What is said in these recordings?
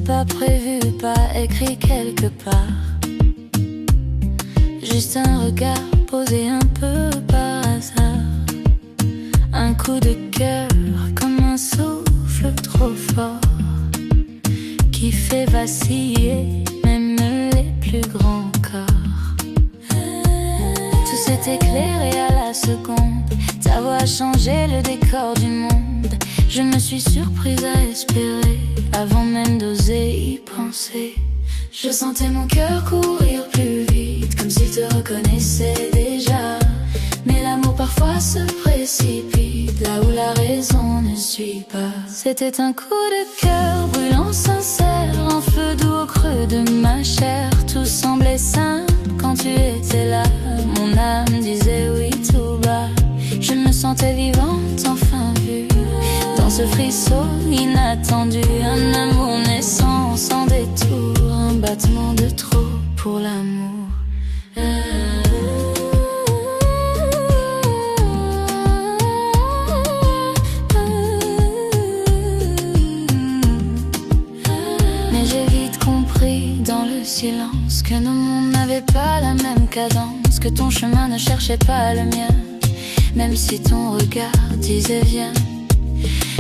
pas prévu, pas écrit quelque part. Juste un regard posé un peu par hasard. Un coup de cœur comme un souffle trop fort qui fait vaciller même les plus grands corps. Tout s'est éclairé à la seconde. Ta voix a changé le décor du monde. Je me suis surprise à espérer avant même d'oser y penser. Je sentais mon cœur courir plus vite, comme s'il te reconnaissait déjà. Mais l'amour parfois se précipite là où la raison ne suit pas. C'était un coup de cœur brûlant, sincère, un feu doux au creux de ma chair. Tout semblait simple quand tu étais là. Mon âme disait oui tout bas. Je me sentais vivante, enfin vue dans ce frisson inattendu. Un amour naissant sans détour, un battement de trop pour l'amour. Mais j'ai vite compris dans le silence que nos mondes n'avaient pas la même cadence, que ton chemin ne cherchait pas le mien. Même si ton regard disait viens,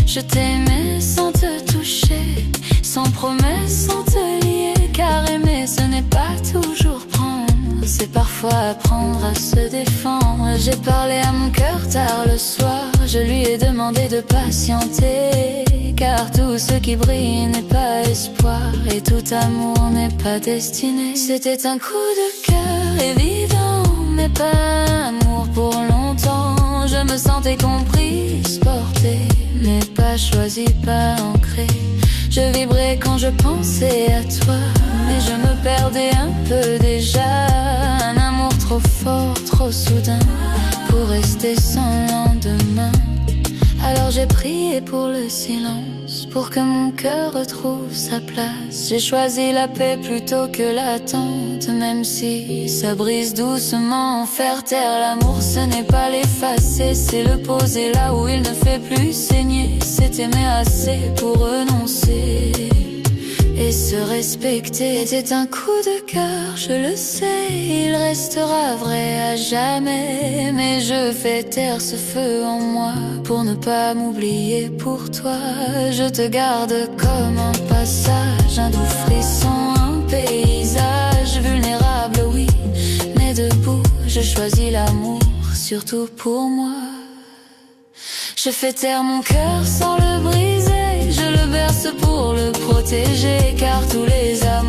je t'aimais sans te toucher, sans promesse, sans te lier. Car aimer ce n'est pas toujours prendre, c'est parfois apprendre à se défendre. J'ai parlé à mon cœur tard le soir, je lui ai demandé de patienter. Car tout ce qui brille n'est pas espoir, et tout amour n'est pas destiné. C'était un coup de cœur évident, mais pas amour pour longtemps. Je me sentais comprise, portée, mais pas choisie, pas ancrée. Je vibrais quand je pensais à toi, mais je me perdais un peu déjà. Un amour trop fort, trop soudain, pour rester sans lendemain. Alors j'ai prié pour le silence, pour que mon cœur retrouve sa place. J'ai choisi la paix plutôt que l'attente, même si ça brise doucement. Faire taire l'amour, ce n'est pas l'effacer, c'est le poser là où il ne fait plus saigner. C'est aimer assez pour renoncer et se respecter. C'était un coup de cœur, je le sais, il restera vrai à jamais. Mais je fais taire ce feu en moi pour ne pas m'oublier pour toi. Je te garde comme un passage, un doux frisson, un paysage vulnérable, oui, mais debout, je choisis l'amour, surtout pour moi. Je fais taire mon cœur sans le briser, je le berce pour le protéger. Car tous les amours